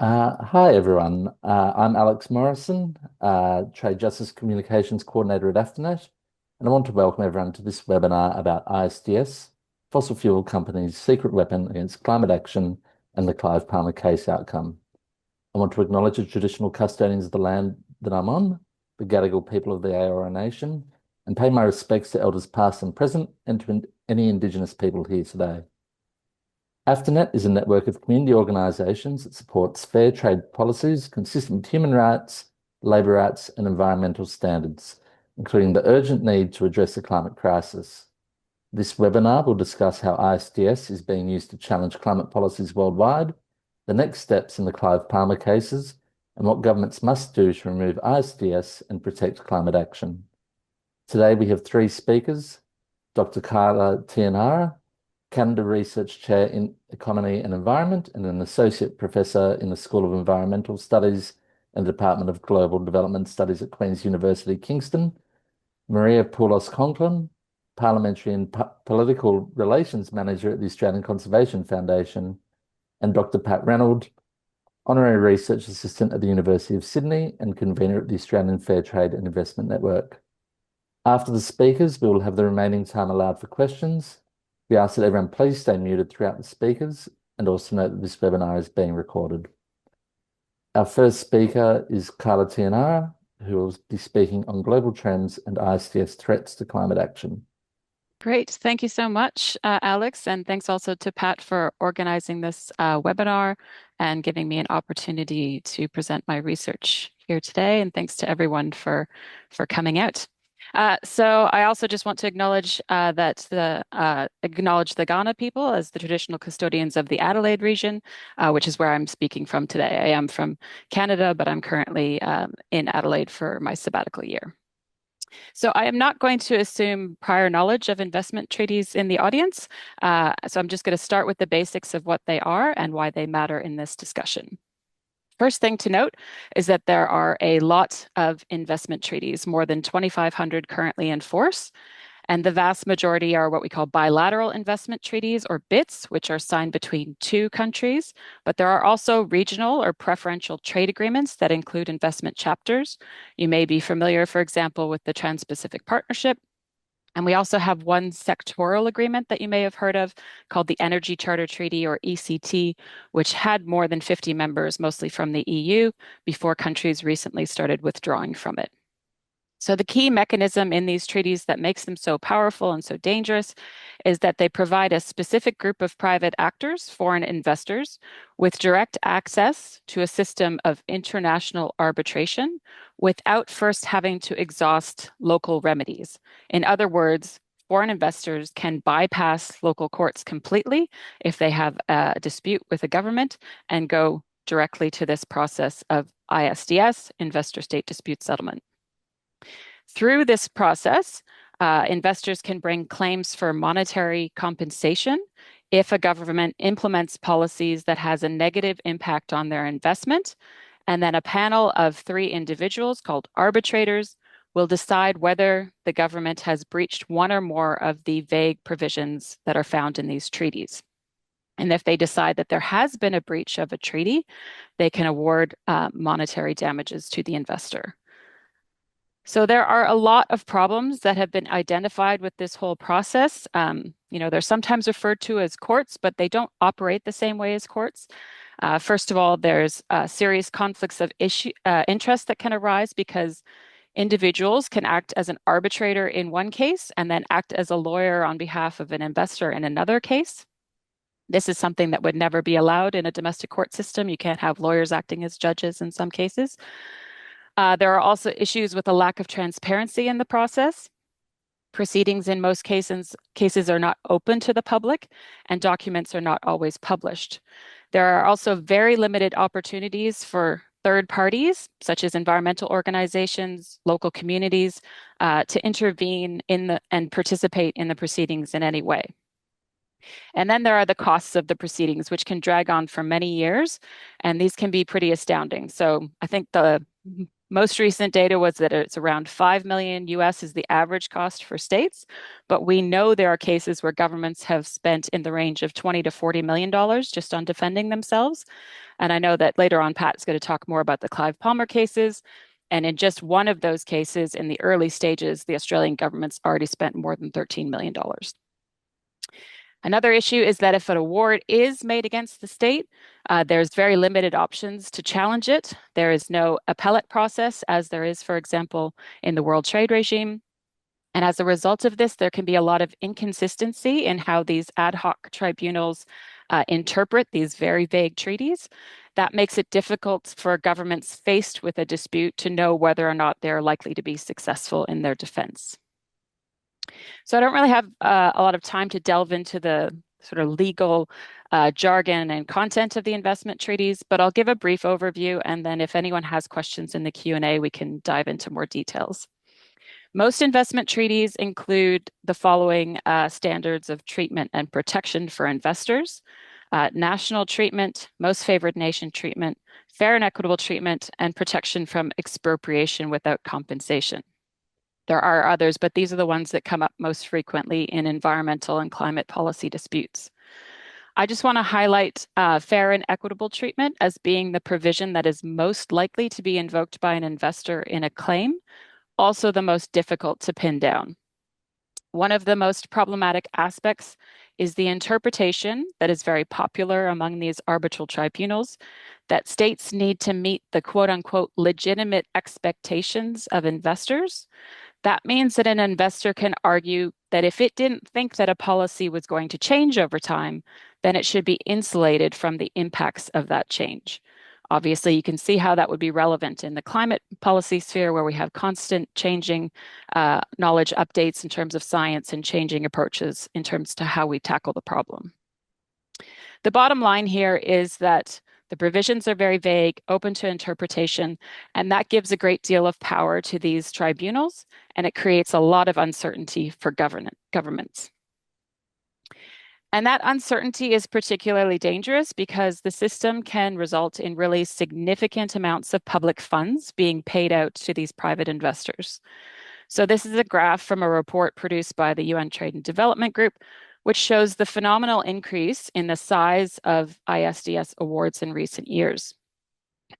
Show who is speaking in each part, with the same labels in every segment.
Speaker 1: Hi everyone. I'm Alex Morrison, Trade Justice Communications Coordinator at AFTINET, and I want to welcome everyone to this webinar about ISDS, fossil fuel companies' secret weapon against climate action and the Clive Palmer case outcome. I want to acknowledge the traditional custodians of the land that I'm on, the Gadigal people of the Eora Nation, and pay my respects to elders past and present and to any Indigenous people here today. AFTINET is a network of community organisations that supports fair trade policies consistent with human rights, labour rights and environmental standards, including the urgent need to address the climate crisis. This webinar will discuss how ISDS is being used to challenge climate policies worldwide, the next steps in the Clive Palmer cases, and what governments must do to remove ISDS and protect climate action. Today we have three speakers, Dr. Kyla Tianara, Canada Research Chair in Economy and Environment and an Associate Professor in the School of Environmental Studies and the Department of Global Development Studies at Queen's University, Kingston, Maria Poulos-Conklin, Parliamentary and Political Relations Manager at the Australian Conservation Foundation, and Dr. Pat Reynolds, Honorary Research Assistant at the University of Sydney and Convener at the Australian Fair Trade and Investment Network. After the speakers, we will have the remaining time allowed for questions. We ask that everyone please stay muted throughout the speakers and also note that this webinar is being recorded. Our first speaker is Kyla Tianara, who will be speaking on global trends and ISDS threats to climate action.
Speaker 2: Great. Thank you so much, Alex. And thanks also to Pat for organizing this webinar and giving me an opportunity to present my research here today. And thanks to everyone for coming out. So I also just want to acknowledge the Kaurna people as the traditional custodians of the Adelaide region, which is where I'm speaking from today. I am from Canada, but I'm currently in Adelaide for my sabbatical year. So I am not going to assume prior knowledge of investment treaties in the audience. So I'm just going to start with the basics of what they are and why they matter in this discussion. First thing to note is that there are a lot of investment treaties, more than 2,500 currently in force. And the vast majority are what we call bilateral investment treaties or BITs, which are signed between two countries. But there are also regional or preferential trade agreements that include investment chapters. You may be familiar, for example, with the Trans-Pacific Partnership. And we also have one sectoral agreement that you may have heard of called the Energy Charter Treaty or ECT, which had more than 50 members, mostly from the EU, before countries recently started withdrawing from it. So the key mechanism in these treaties that makes them so powerful and so dangerous is that they provide a specific group of private actors, foreign investors, with direct access to a system of international arbitration without first having to exhaust local remedies. In other words, foreign investors can bypass local courts completely if they have a dispute with a government and go directly to this process of ISDS, Investor State Dispute Settlement. Through this process, investors can bring claims for monetary compensation if a government implements policies that has a negative impact on their investment. And then a panel of 3 individuals called arbitrators will decide whether the government has breached one or more of the vague provisions that are found in these treaties. And if they decide that there has been a breach of a treaty, they can award monetary damages to the investor. So there are a lot of problems that have been identified with this whole process. They're sometimes referred to as courts, but they don't operate the same way as courts. First of all, there's serious conflicts of interest that can arise because individuals can act as an arbitrator in one case and then act as a lawyer on behalf of an investor in another case. This is something that would never be allowed in a domestic court system. You can't have lawyers acting as judges in some cases. There are also issues with a lack of transparency in the process. Proceedings in most cases are not open to the public, and documents are not always published. There are also very limited opportunities for third parties, such as environmental organizations, local communities, to intervene and participate in the proceedings in any way. And then there are the costs of the proceedings, which can drag on for many years, and these can be pretty astounding. So I think the Most recent data was that it's around 5 million US is the average cost for states, but we know there are cases where governments have spent in the range of 20 to 40 million dollars just on defending themselves. And I know that later on, Pat's going to talk more about the Clive Palmer cases. And in just one of those cases, in the early stages, the Australian government's already spent more than $13 million. Another issue is that if an award is made against the state, there's very limited options to challenge it. There is no appellate process, as there is, for example, in the World Trade regime. And as a result of this, there can be a lot of inconsistency in how these ad hoc tribunals interpret these very vague treaties. That makes it difficult for governments faced with a dispute to know whether or not they're likely to be successful in their defense. So I don't really have a lot of time to delve into the sort of legal jargon and content of the investment treaties, but I'll give a brief overview, and then if anyone has questions in the Q&A, we can dive into more details. Most investment treaties include the following standards of treatment and protection for investors: national treatment, most favored nation treatment, fair and equitable treatment, and protection from expropriation without compensation. There are others, but these are the ones that come up most frequently in environmental and climate policy disputes. I just want to highlight fair and equitable treatment as being the provision that is most likely to be invoked by an investor in a claim, also the most difficult to pin down. One of the most problematic aspects is the interpretation that is very popular among these arbitral tribunals that states need to meet the quote unquote legitimate expectations of investors. That means that an investor can argue that if it didn't think that a policy was going to change over time, then it should be insulated from the impacts of that change. Obviously, you can see how that would be relevant in the climate policy sphere, where we have constant changing knowledge updates in terms of science and changing approaches in terms to how we tackle the problem. The bottom line here is that the provisions are very vague, open to interpretation, and that gives a great deal of power to these tribunals, and it creates a lot of uncertainty for governments. And that uncertainty is particularly dangerous because the system can result in really significant amounts of public funds being paid out to these private investors. So this is a graph from a report produced by the UN Trade and Development Group, which shows the phenomenal increase in the size of ISDS awards in recent years.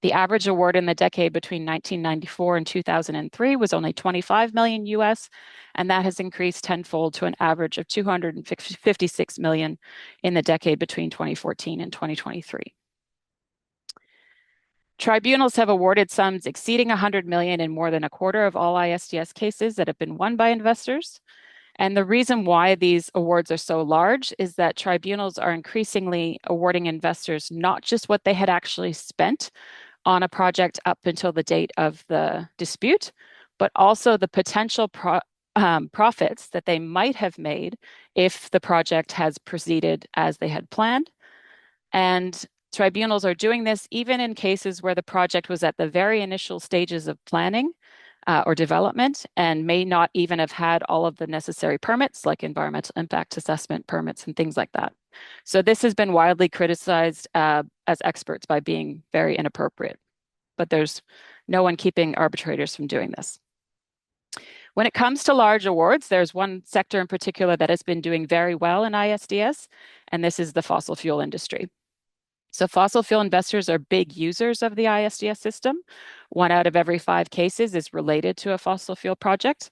Speaker 2: The average award in the decade between 1994 and 2003 was only 25 million US, and that has increased tenfold to an average of 256 million in the decade between 2014 and 2023. Tribunals have awarded sums exceeding 100 million in more than a quarter of all ISDS cases that have been won by investors. And the reason why these awards are so large is that tribunals are increasingly awarding investors not just what they had actually spent on a project up until the date of the dispute, but also the potential profits that they might have made if the project has proceeded as they had planned. And tribunals are doing this even in cases where the project was at the very initial stages of planning or development and may not even have had all of the necessary permits, like environmental impact assessment permits and things like that. So this has been widely criticized as experts by being very inappropriate, but there's no one keeping arbitrators from doing this. When it comes to large awards, there's one sector in particular that has been doing very well in ISDS, and this is the fossil fuel industry. So fossil fuel investors are big users of the ISDS system. 1 out of every 5 cases is related to a fossil fuel project,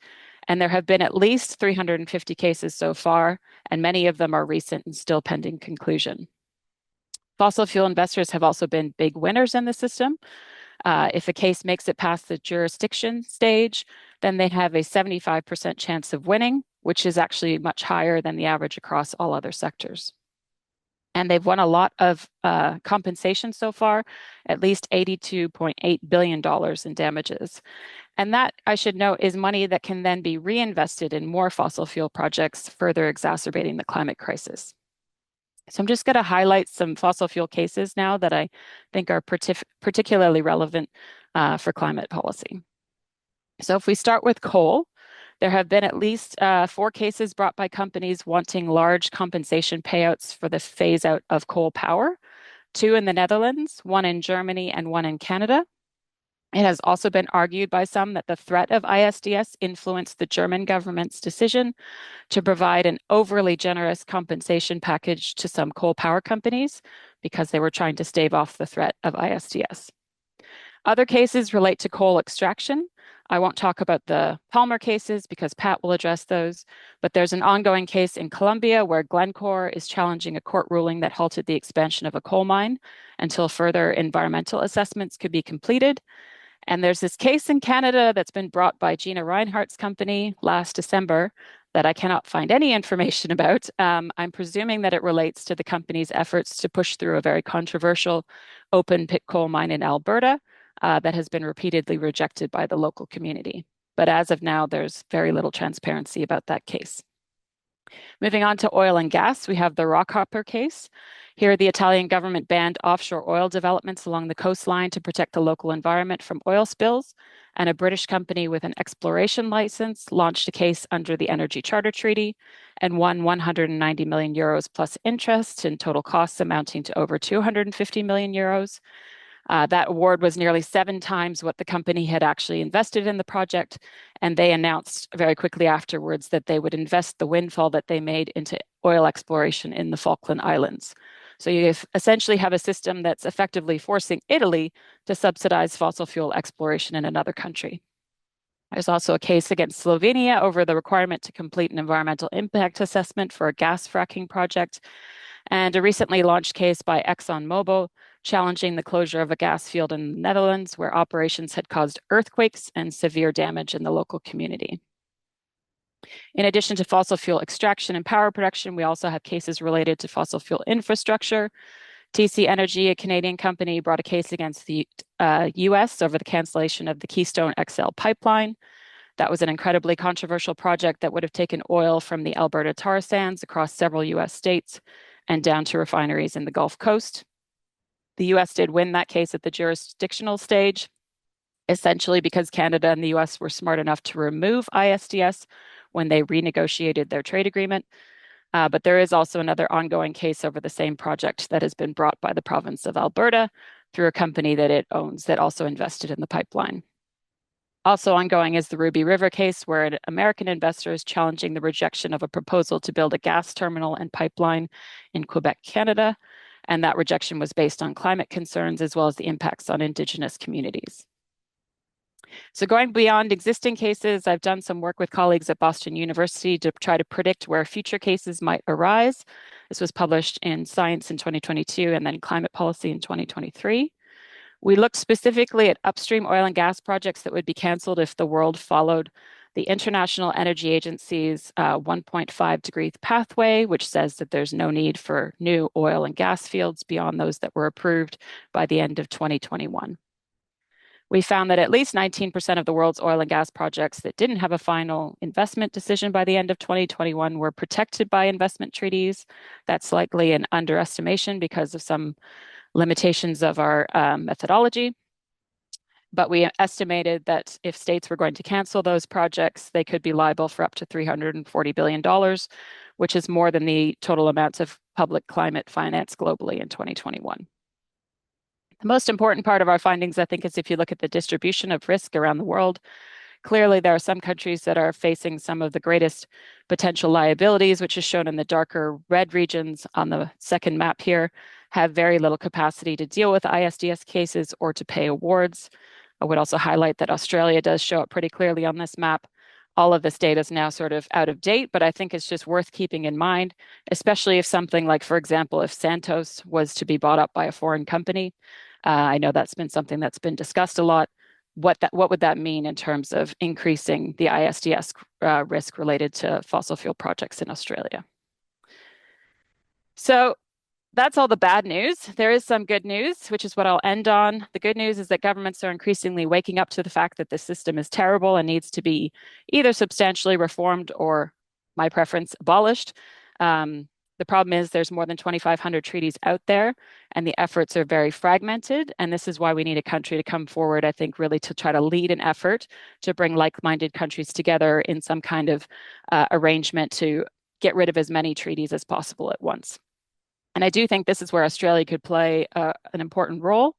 Speaker 2: and there have been at least 350 cases so far, and many of them are recent and still pending conclusion. Fossil fuel investors have also been big winners in the system. If a case makes it past the jurisdiction stage, then they have a 75% chance of winning, which is actually much higher than the average across all other sectors. And they've won a lot of compensation so far, at least $82.8 billion in damages. And that, I should note, is money that can then be reinvested in more fossil fuel projects, further exacerbating the climate crisis. So I'm just going to highlight some fossil fuel cases now that I think are particularly relevant for climate policy. So if we start with coal, there have been at least 4 cases brought by companies wanting large compensation payouts for the phase out of coal power, 2 in the Netherlands, 1 in Germany, and 1 in Canada. It has also been argued by some that the threat of ISDS influenced the German government's decision to provide an overly generous compensation package to some coal power companies because they were trying to stave off the threat of ISDS. Other cases relate to coal extraction. I won't talk about the Palmer cases because Pat will address those, but there's an ongoing case in Colombia where Glencore is challenging a court ruling that halted the expansion of a coal mine until further environmental assessments could be completed. And there's this case in Canada that's been brought by Gina Reinhart's company last December that I cannot find any information about. I'm presuming that it relates to the company's efforts to push through a very controversial open pit coal mine in Alberta that has been repeatedly rejected by the local community. But as of now, there's very little transparency about that case. Moving on to oil and gas, we have the Rockhopper case. Here, the Italian government banned offshore oil developments along the coastline to protect the local environment from oil spills, and a British company with an exploration license launched a case under the Energy Charter Treaty and won 190 million euros plus interest in total costs amounting to over 250 million euros. That award was nearly 7 times what the company had actually invested in the project, and they announced very quickly afterwards that they would invest the windfall that they made into oil exploration in the Falkland Islands. So you essentially have a system that's effectively forcing Italy to subsidize fossil fuel exploration in another country. There's also a case against Slovenia over the requirement to complete an environmental impact assessment for a gas fracking project, and a recently launched case by ExxonMobil challenging the closure of a gas field in the Netherlands where operations had caused earthquakes and severe damage in the local community. In addition to fossil fuel extraction and power production, we also have cases related to fossil fuel infrastructure. TC Energy, a Canadian company, brought a case against the US over the cancellation of the Keystone XL pipeline. That was an incredibly controversial project that would have taken oil from the Alberta tar sands across several US states and down to refineries in the Gulf Coast. The US did win that case at the jurisdictional stage, essentially because Canada and the US were smart enough to remove ISDS when they renegotiated their trade agreement. But there is also another ongoing case over the same project that has been brought by the province of Alberta through a company that it owns that also invested in the pipeline. Also ongoing is the Ruby River case, where an American investor is challenging the rejection of a proposal to build a gas terminal and pipeline in Quebec, Canada. And that rejection was based on climate concerns as well as the impacts on Indigenous communities. So going beyond existing cases, I've done some work with colleagues at Boston University to try to predict where future cases might arise. This was published in Science in 2022 and then Climate Policy in 2023. We looked specifically at upstream oil and gas projects that would be canceled if the world followed the International Energy Agency's 1.5 degree pathway, which says that there's no need for new oil and gas fields beyond those that were approved by the end of 2021. We found that at least 19% of the world's oil and gas projects that didn't have a final investment decision by the end of 2021 were protected by investment treaties. That's likely an underestimation because of some limitations of our methodology. But we estimated that if states were going to cancel those projects, they could be liable for up to $340 billion, which is more than the total amounts of public climate finance globally in 2021. The most important part of our findings, I think, is if you look at the distribution of risk around the world. Clearly, there are some countries that are facing some of the greatest potential liabilities, which is shown in the darker red regions on the second map here, have very little capacity to deal with ISDS cases or to pay awards. I would also highlight that Australia does show up pretty clearly on this map. All of this data is now sort of out of date, but I think it's just worth keeping in mind, especially if something like, for example, if Santos was to be bought up by a foreign company. I know that's been something that's been discussed a lot. What would that mean in terms of increasing the ISDS risk related to fossil fuel projects in Australia? So that's all the bad news. There is some good news, which is what I'll end on. The good news is that governments are increasingly waking up to the fact that the system is terrible and needs to be either substantially reformed or, my preference, abolished. The problem is there's more than 2,500 treaties out there, and the efforts are very fragmented. And this is why we need a country to come forward, I think, really to try to lead an effort to bring like-minded countries together in some kind of arrangement to get rid of as many treaties as possible at once. And I do think this is where Australia could play an important role.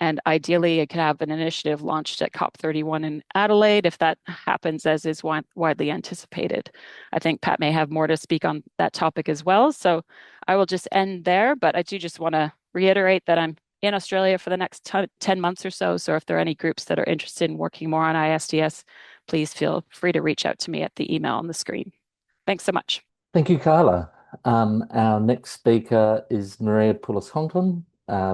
Speaker 2: And ideally, it could have an initiative launched at COP31 in Adelaide if that happens as is widely anticipated. I think Pat may have more to speak on that topic as well. So I will just end there, but I do just want to reiterate that I'm in Australia for the next 10 months or so. So if there are any groups that are interested in working more on ISDS, please feel free to reach out to me at the email on the screen. Thanks so much.
Speaker 1: Thank you, Carla. Our next speaker is Maria Poulos-Honklin,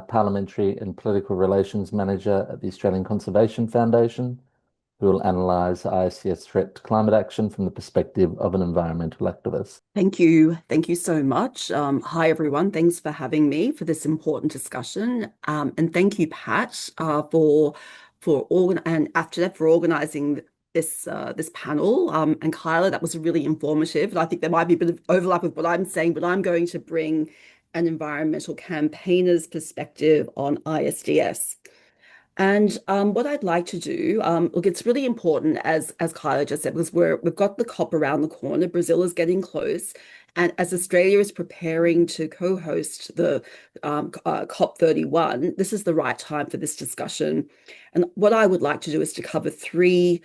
Speaker 1: Parliamentary and Political Relations Manager at the Australian Conservation Foundation, who will analyse ISDS threat to climate action from the perspective of an environmental activist.
Speaker 3: Thank you. Thank you so much. Hi, everyone. Thanks for having me for this important discussion. And thank you, Pat, and AFTINET for organising this panel. And Kyla, that was really informative. And I think there might be a bit of overlap with what I'm saying, but I'm going to bring an environmental campaigner's perspective on ISDS. And what I'd like to do, look, it's really important, as Kyla just said, because we've got the COP around the corner. Brazil is getting close. And as Australia is preparing to co-host the COP31, this is the right time for this discussion. And what I would like to do is to cover three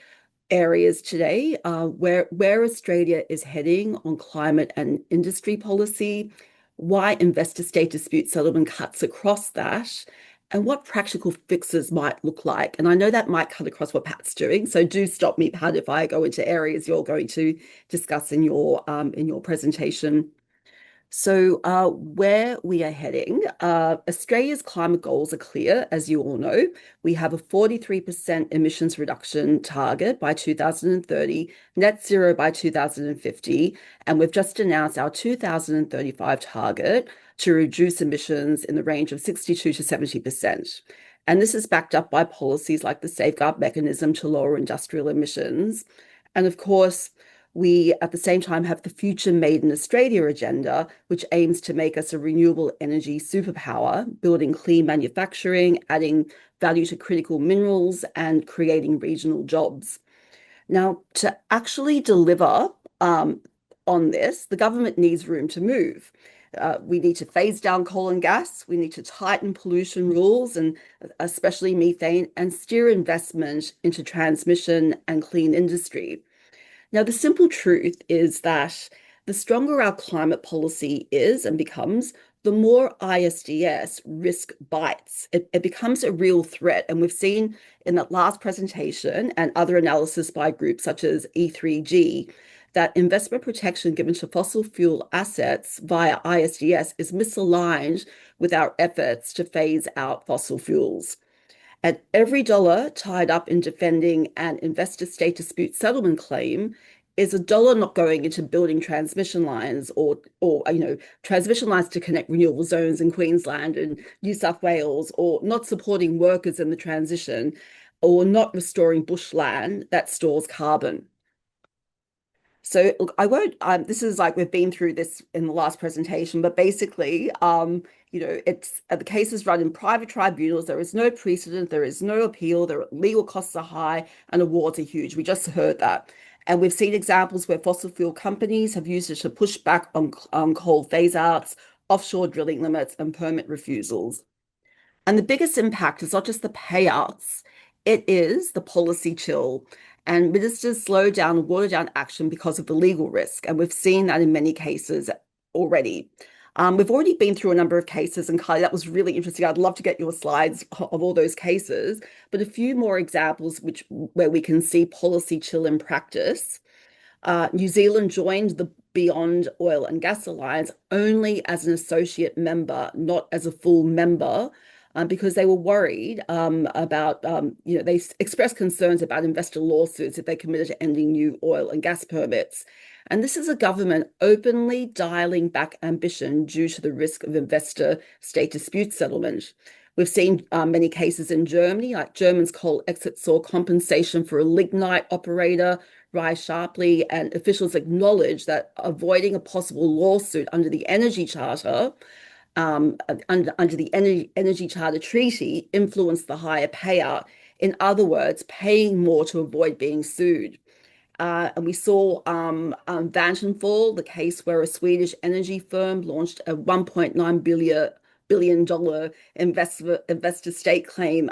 Speaker 3: areas today, where Australia is heading on climate and industry policy, why investor-state dispute settlement cuts across that, and what practical fixes might look like. And I know that might cut across what Pat's doing, so do stop me, Pat, if I go into areas you're going to discuss in your presentation. So where we are heading, Australia's climate goals are clear, as you all know. We have a 43% emissions reduction target by 2030, net zero by 2050, and we've just announced our 2035 target to reduce emissions in the range of 62 to 70%. And this is backed up by policies like the Safeguard Mechanism to lower industrial emissions. And of course, we, at the same time, have the Future Made in Australia agenda, which aims to make us a renewable energy superpower, building clean manufacturing, adding value to critical minerals, and creating regional jobs. Now, to actually deliver on this, the government needs room to move. We need to phase down coal and gas. We need to tighten pollution rules, and especially methane, and steer investment into transmission and clean industry. Now, the simple truth is that the stronger our climate policy is and becomes, the more ISDS risk bites. It becomes a real threat. And we've seen in that last presentation and other analysis by groups such as E3G that investment protection given to fossil fuel assets via ISDS is misaligned with our efforts to phase out fossil fuels. And every dollar tied up in defending an investor-state dispute settlement claim is a dollar not going into building transmission lines or transmission lines to connect renewable zones in Queensland and New South Wales, or not supporting workers in the transition, or not restoring bushland that stores carbon. So look, I won't, this is like we've been through this in the last presentation, but basically, it's the cases run in private tribunals. There is no precedent, there is no appeal, the legal costs are high, and awards are huge. We just heard that. And we've seen examples where fossil fuel companies have used it to push back on coal phase outs, offshore drilling limits, and permit refusals. And the biggest impact is not just the payouts, it is the policy chill. And ministers slow down and water down action because of the legal risk. And we've seen that in many cases already. We've already been through a number of cases, and Kylie, that was really interesting. I'd love to get your slides of all those cases, but a few more examples where we can see policy chill in practice. New Zealand joined the Beyond Oil and Gas Alliance only as an associate member, not as a full member, because they were worried about, they expressed concerns about investor lawsuits if they committed to ending new oil and gas permits. And this is a government openly dialing back ambition due to the risk of investor-state dispute settlement. We've seen many cases in Germany, like Germany's coal exit saw compensation for a lignite operator rise sharply, and officials acknowledge that avoiding a possible lawsuit under the Energy Charter under the Energy Charter Treaty influenced the higher payout. In other words, paying more to avoid being sued. And we saw Vattenfall, the case where a Swedish energy firm launched a 1.9 billion billion investor state claim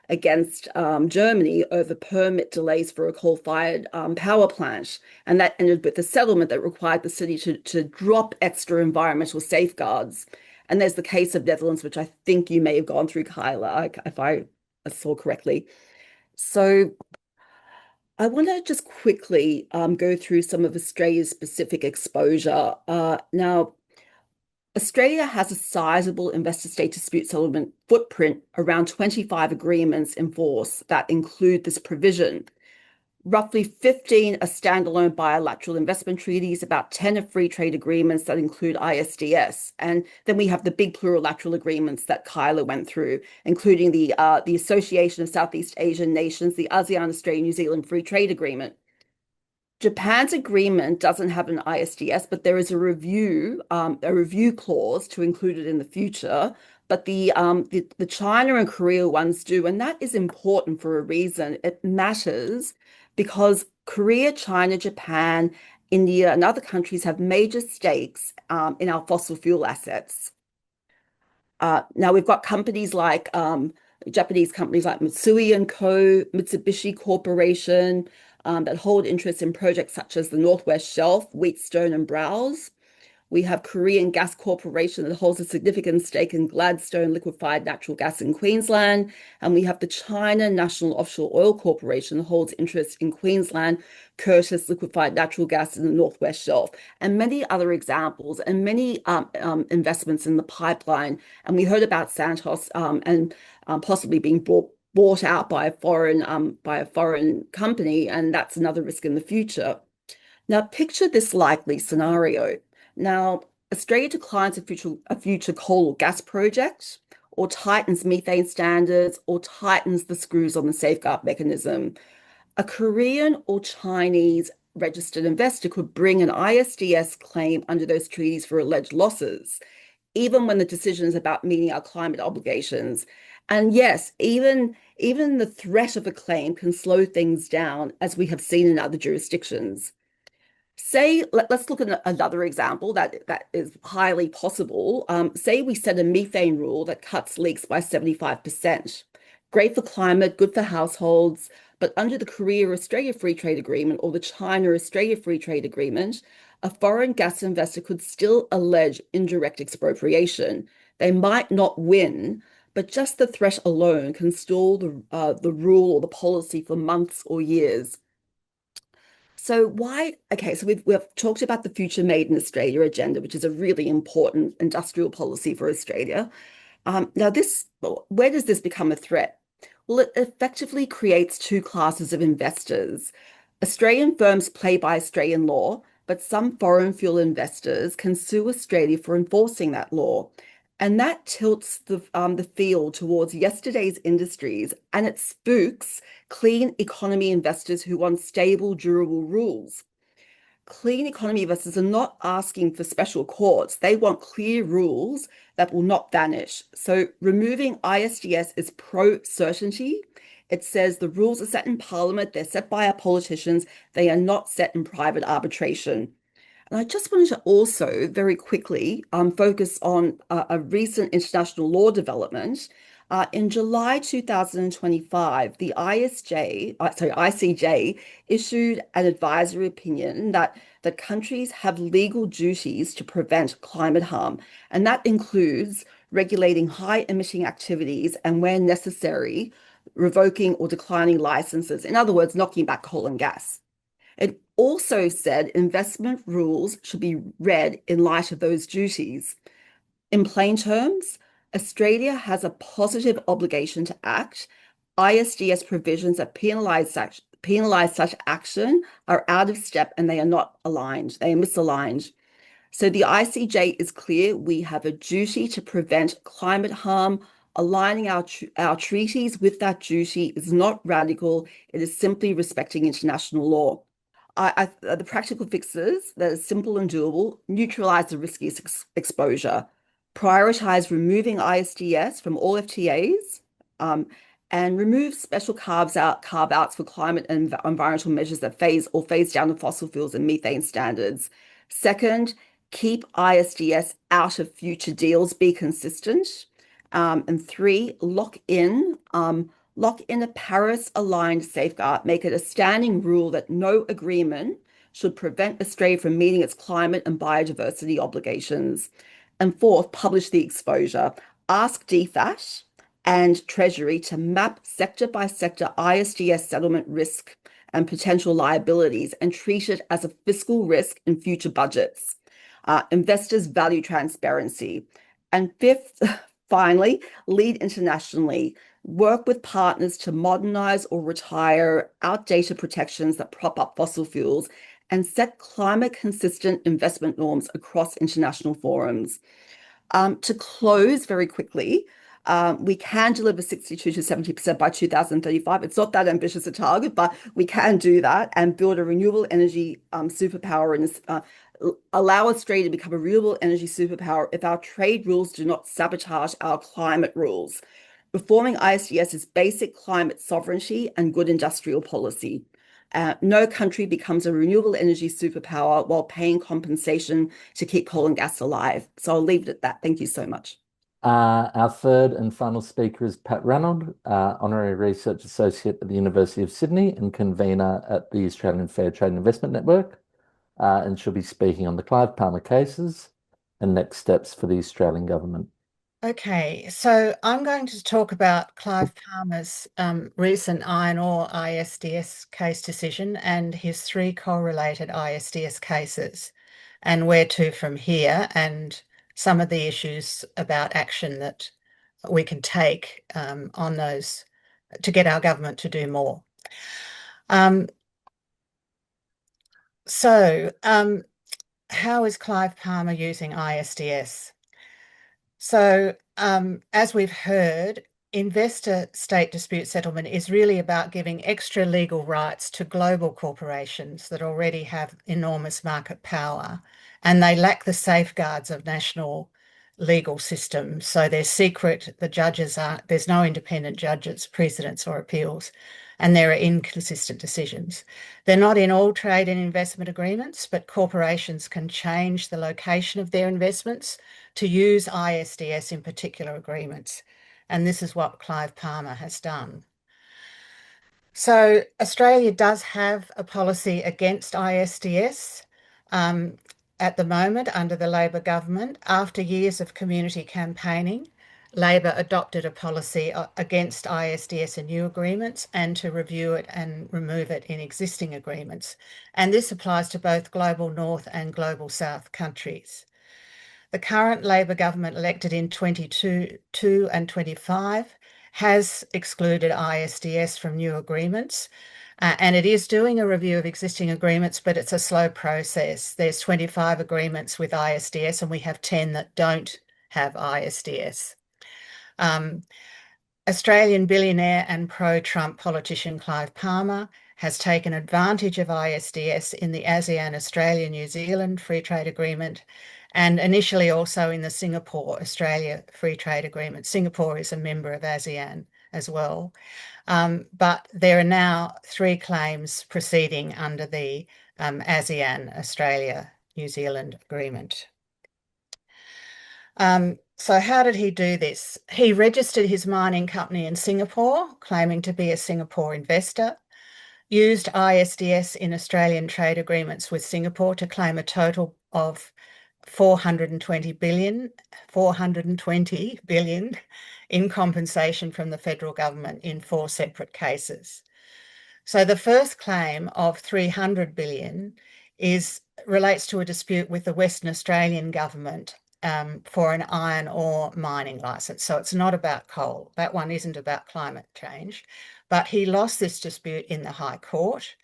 Speaker 3: against Germany over permit delays for a coal-fired power plant. And that ended with a settlement that required the city to drop extra environmental safeguards. And there's the case of Netherlands, which I think you may have gone through, Kyla, if I saw correctly. So I want to just quickly go through some of Australia's specific exposure. Now, Australia has a sizable investor state dispute settlement footprint, around 25 agreements in force that include this provision. Roughly 15 are standalone bilateral investment treaties, about 10 are free trade agreements that include ISDS. And then we have the big plurilateral agreements that Kyla went through, including the Association of Southeast Asian Nations, the ASEAN Australia New Zealand Free Trade Agreement. Japan's agreement doesn't have an ISDS, but there is a review clause to include it in the future. But the China and Korea ones do, and that is important for a reason. It matters because Korea, China, Japan, India, and other countries have major stakes in our fossil fuel assets. Now we've got companies like Japanese companies like Mitsui & Co., Mitsubishi Corporation, that hold interest in projects such as the Northwest Shelf, Wheatstone and Browse. We have Korean Gas Corporation that holds a significant stake in Gladstone liquefied natural gas in Queensland. And we have the China National Offshore Oil Corporation that holds interest in Queensland, Curtis liquefied natural gas in the Northwest Shelf, and many other examples and many investments in the pipeline. And we heard about Santos and possibly being bought out by a foreign company, and that's another risk in the future. Now, picture this likely scenario. Now, Australia declines a future coal or gas project, or tightens methane standards, or tightens the screws on the safeguard mechanism. A Korean or Chinese registered investor could bring an ISDS claim under those treaties for alleged losses, even when the decision is about meeting our climate obligations. And yes, even the threat of a claim can slow things down, as we have seen in other jurisdictions. Let's look at another example that is highly possible. Say we set a methane rule that cuts leaks by 75%. Great for climate, good for households, but under the Korea-Australia Free Trade Agreement or the China-Australia Free Trade Agreement, a foreign gas investor could still allege indirect expropriation. They might not win, but just the threat alone can stall the rule or the policy for months or years. So we've talked about the Future Made in Australia agenda, which is a really important industrial policy for Australia. Now, where does this become a threat? Well, it effectively creates two classes of investors. Australian firms play by Australian law, but some foreign fuel investors can sue Australia for enforcing that law. And that tilts the field towards yesterday's industries, and it spooks clean economy investors who want stable, durable rules. Clean economy investors are not asking for special courts. They want clear rules that will not vanish. So removing ISDS is pro-certainty. It says the rules are set in Parliament, they're set by our politicians, they are not set in private arbitration. And I just wanted to also very quickly focus on a recent international law development. In July 2025, the ICJ issued an advisory opinion that countries have legal duties to prevent climate harm, and that includes regulating high emitting activities and, where necessary, revoking or declining licenses. In other words, knocking back coal and gas. It also said investment rules should be read in light of those duties. In plain terms, Australia has a positive obligation to act. ISDS provisions that penalise such action are out of step, and they are not aligned. They are misaligned. So the ICJ is clear. We have a duty to prevent climate harm. Aligning our treaties with that duty is not radical. It is simply respecting international law. The practical fixes that are simple and doable: neutralize the risky exposure, prioritize removing ISDS from all FTAs, and remove special carve-outs for climate and environmental measures that phase down the fossil fuels and methane standards. Second, keep ISDS out of future deals, be consistent. And 3, lock in a Paris-aligned safeguard, make it a standing rule that no agreement should prevent Australia from meeting its climate and biodiversity obligations. And 4th, publish the exposure. Ask DFAT and Treasury to map sector by sector ISDS settlement risk and potential liabilities and treat it as a fiscal risk in future budgets. Investors value transparency. And 5th, finally, lead internationally. Work with partners to modernize or retire outdated protections that prop up fossil fuels and set climate-consistent investment norms across international forums. To close very quickly, we can deliver 62 to 70% by 2035. It's not that ambitious a target, but we can do that and build a renewable energy superpower and allow Australia to become a renewable energy superpower if our trade rules do not sabotage our climate rules. Reforming ISDS is basic climate sovereignty and good industrial policy. No country becomes a renewable energy superpower while paying compensation to keep coal and gas alive. So I'll leave it at that. Thank you so much.
Speaker 1: Our third and final speaker is Pat Ranald, Honorary Research Associate at the University of Sydney and convener at the Australian Fair Trade Investment Network. And she'll be speaking on the Clive Palmer cases and next steps for the Australian government.
Speaker 4: Okay, so I'm going to talk about Clive Palmer's recent iron ore ISDS case decision and his 3 correlated ISDS cases and where to from here, and some of the issues about action that we can take on those to get our government to do more. How is Clive Palmer using ISDS? So, as we've heard, investor-state dispute settlement is really about giving extra legal rights to global corporations that already have enormous market power, and they lack the safeguards of national legal systems. So they're secret, there's no independent judges, precedents or appeals, and there are inconsistent decisions. They're not in all trade and investment agreements, but corporations can change the location of their investments to use ISDS in particular agreements. And this is what Clive Palmer has done. So Australia does have a policy against ISDS at the moment under the Labor government. After years of community campaigning, Labor adopted a policy against ISDS in new agreements and to review it and remove it in existing agreements. And this applies to both Global North and Global South countries. The current Labor government elected in 22 and 25 has excluded ISDS from new agreements. And it is doing a review of existing agreements, but it's a slow process. There's 25 agreements with ISDS and we have 10 that don't have ISDS. Australian billionaire and pro-Trump politician Clive Palmer has taken advantage of ISDS in the ASEAN Australia-New Zealand Free Trade Agreement and initially also in the Singapore-Australia Free Trade Agreement. Singapore is a member of ASEAN as well. But there are now 3 claims proceeding under the ASEAN Australia-New Zealand Agreement. So how did he do this? He registered his mining company in Singapore, claiming to be a Singapore investor, used ISDS in Australian trade agreements with Singapore to claim a total of 420 billion in compensation from the federal government in 4 separate cases. So the first claim of 300 billion relates to a dispute with the Western Australian government for an iron ore mining license. So it's not about coal. That one isn't about climate change, but he lost this dispute in the High Court.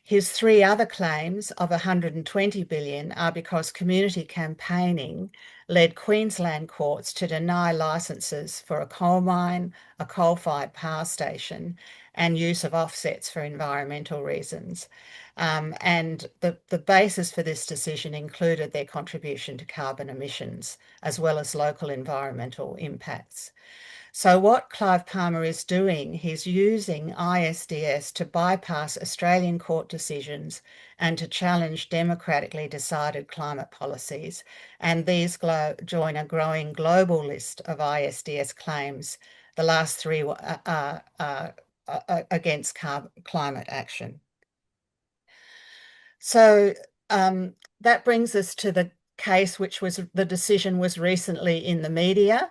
Speaker 4: His 3 other claims of 120 billion are because community campaigning led Queensland courts to deny licenses for a coal mine, a coal-fired power station, and use of offsets for environmental reasons. And the basis for this decision included their contribution to carbon emissions, as well as local environmental impacts. So what Clive Palmer is doing, he's using ISDS to bypass Australian court decisions and to challenge democratically decided climate policies. And these join a growing global list of ISDS claims. The last three are against climate action. So that brings us to the case, which was the decision was recently in the media.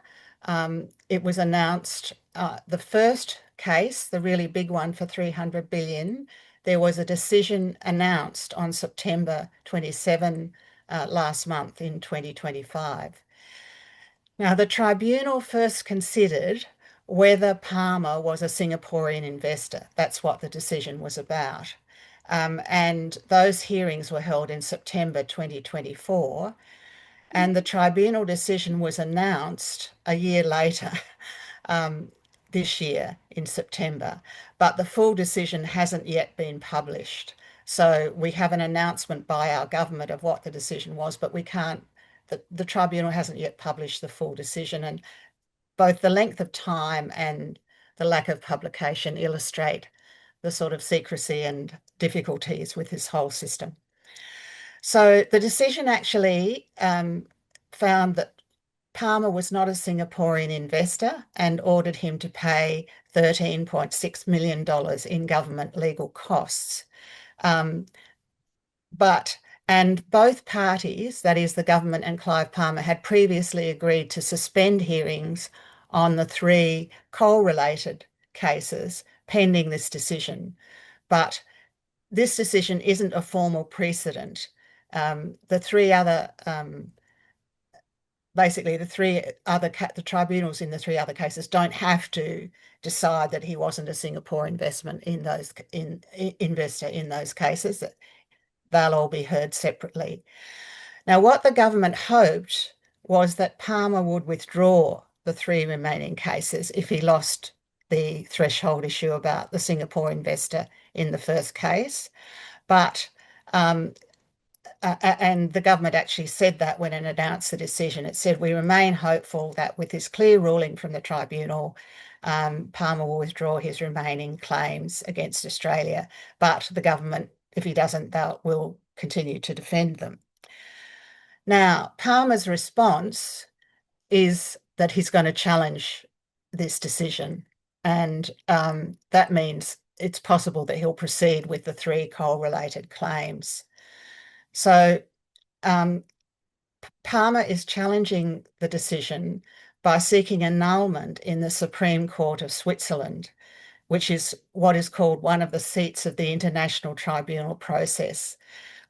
Speaker 4: It was announced, the first case, the really big one for 300 billion, there was a decision announced on September 27 last month in 2025. Now, the tribunal first considered whether Palmer was a Singaporean investor. That's what the decision was about. And those hearings were held in September 2024. And the tribunal decision was announced a year later, this year in September, but the full decision hasn't yet been published. So we have an announcement by our government of what the decision was, but we can't, the tribunal hasn't yet published the full decision, and both the length of time and the lack of publication illustrate the sort of secrecy and difficulties with this whole system. So the decision actually found that Palmer was not a Singaporean investor and ordered him to pay $13.6 million in government legal costs. And both parties, that is the government and Clive Palmer, had previously agreed to suspend hearings on the 3 coal-related cases pending this decision. But this decision isn't a formal precedent. The tribunals in the 3 other cases don't have to decide that he wasn't a Singapore investor in those cases. They'll all be heard separately. Now, what the government hoped was that Palmer would withdraw the 3 remaining cases if he lost the threshold issue about the Singapore investor in the first case. But and the government actually said that when it announced the decision. It said, "We remain hopeful that with this clear ruling from the tribunal, Palmer will withdraw his remaining claims against Australia, but the government, if he doesn't, will continue to defend them." Now, Palmer's response is that he's going to challenge this decision, and that means it's possible that he'll proceed with the 3 coal-related claims. So Palmer is challenging the decision by seeking annulment in the Supreme Court of Switzerland, which is what is called one of the seats of the international tribunal process,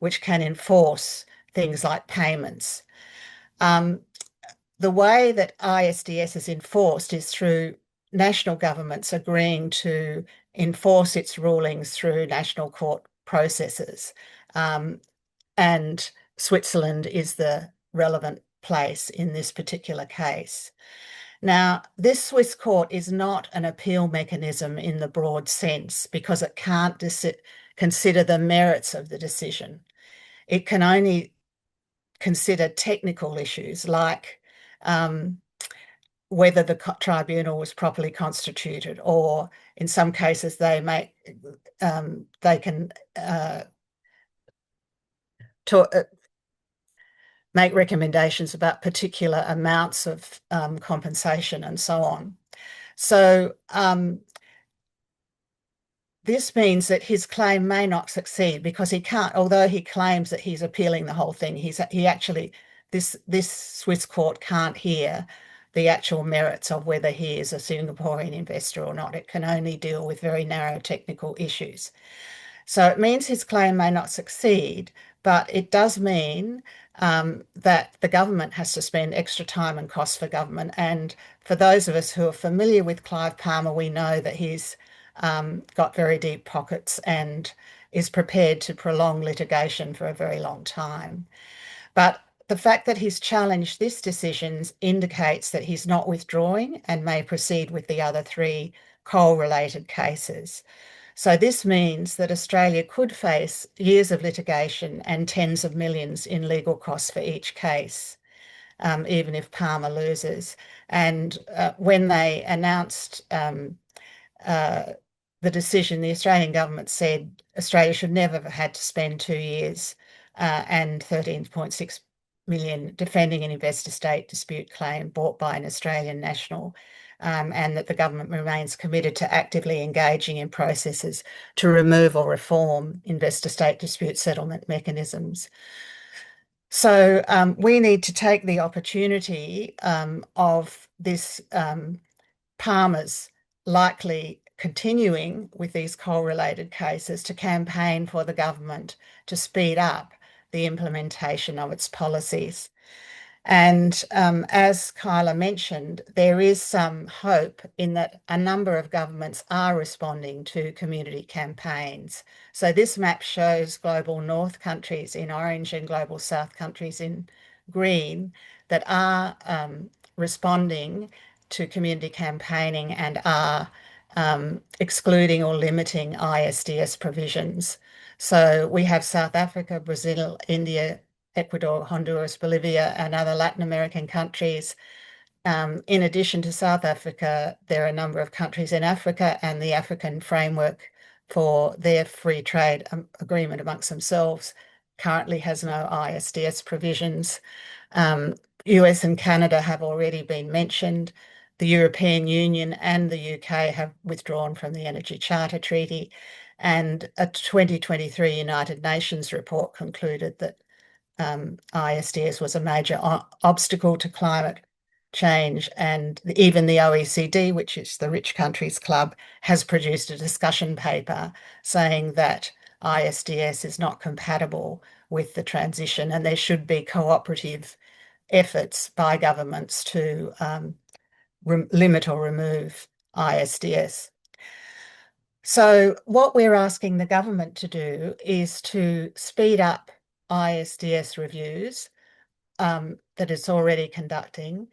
Speaker 4: which can enforce things like payments. The way that ISDS is enforced is through national governments agreeing to enforce its rulings through national court processes. And Switzerland is the relevant place in this particular case. Now, this Swiss court is not an appeal mechanism in the broad sense because it can't consider the merits of the decision. It can only consider technical issues like whether the tribunal was properly constituted, or in some cases they can make recommendations about particular amounts of compensation and so on. So this means that his claim may not succeed because he can't, although he claims that he's appealing the whole thing, this Swiss court can't hear the actual merits of whether he is a Singaporean investor or not. It can only deal with very narrow technical issues. So it means his claim may not succeed, but it does mean that the government has to spend extra time and cost for government. And for those of us who are familiar with Clive Palmer, we know that he's got very deep pockets and is prepared to prolong litigation for a very long time. But the fact that he's challenged this decision indicates that he's not withdrawing and may proceed with the other 3 coal-related cases. So this means that Australia could face years of litigation and tens of millions in legal costs for each case. even if Palmer loses. And when they announced the decision, the Australian government said Australia should never have had to spend 2 years and 13.6 million defending an investor-state dispute claim brought by an Australian national, and that the government remains committed to actively engaging in processes to remove or reform investor-state dispute settlement mechanisms. So we need to take the opportunity of this Palmer's likely continuing with these coal-related cases to campaign for the government to speed up the implementation of its policies. And as Kyla mentioned, there is some hope in that a number of governments are responding to community campaigns. So this map shows global north countries in orange and global south countries in green that are responding to community campaigning and are excluding or limiting ISDS provisions. So we have South Africa, Brazil, India, Ecuador, Honduras, Bolivia, and other Latin American countries. In addition to South Africa, there are a number of countries in Africa, and the African framework for their free trade agreement amongst themselves currently has no ISDS provisions. US and Canada have already been mentioned. The European Union and the UK have withdrawn from the Energy Charter Treaty, and a 2023 United Nations report concluded that ISDS was a major obstacle to climate change, and even the OECD, which is the Rich Countries Club, has produced a discussion paper saying that ISDS is not compatible with the transition, and there should be cooperative efforts by governments to limit or remove ISDS. So what we're asking the government to do is to speed up ISDS reviews that it's already conducting.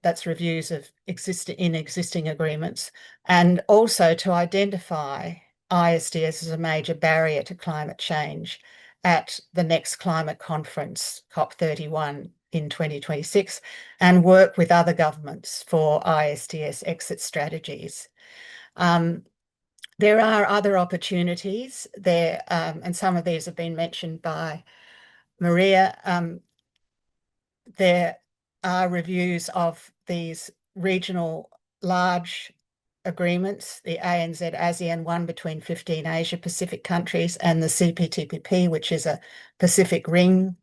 Speaker 4: That's reviews of existing agreements, and also to identify ISDS as a major barrier to climate change at the next climate conference, COP31 in 2026, and work with other governments for ISDS exit strategies. There are other opportunities there, and some of these have been mentioned by Maria. There are reviews of these regional large agreements, the ANZ ASEAN one between 15 Asia Pacific countries, and the CPTPP, which is a Pacific Rim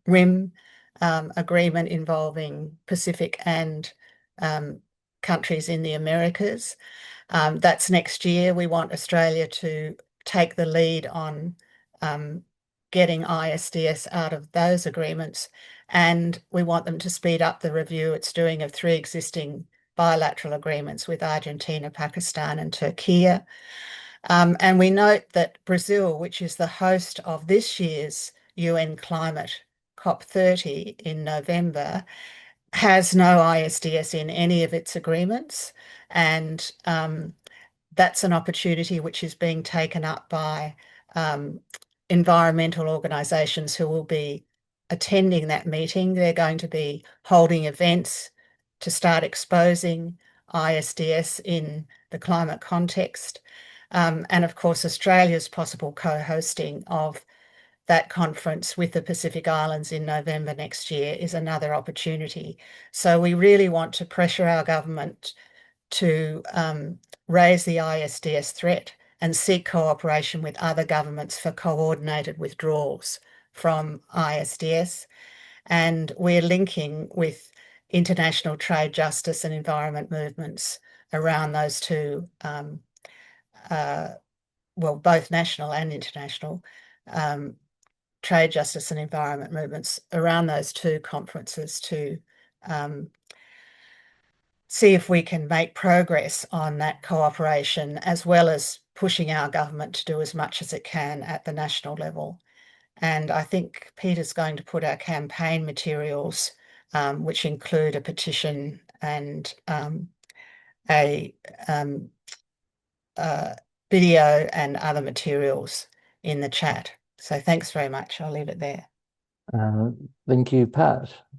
Speaker 4: agreement involving Pacific and countries in the Americas. That's next year. We want Australia to take the lead on getting ISDS out of those agreements, and we want them to speed up the review it's doing of 3 existing bilateral agreements with Argentina, Pakistan, and Turkey. And we note that Brazil, which is the host of this year's UN Climate COP30 in November, has no ISDS in any of its agreements, and that's an opportunity which is being taken up by environmental organisations who will be attending that meeting. They're going to be holding events to start exposing ISDS in the climate context. And of course, Australia's possible co-hosting of that conference with the Pacific Islands in November next year is another opportunity. So we really want to pressure our government to raise the ISDS threat and seek cooperation with other governments for coordinated withdrawals from ISDS. And we're linking with international trade justice and environment movements around those two, well, both national and international trade justice and environment movements around those 2 conferences to see if we can make progress on that cooperation, as well as pushing our government to do as much as it can at the national level. And I think Peter's going to put our campaign materials, which include a petition and a video and other materials in the chat. So thanks very much. I'll leave it there.
Speaker 1: Thank you, Pat.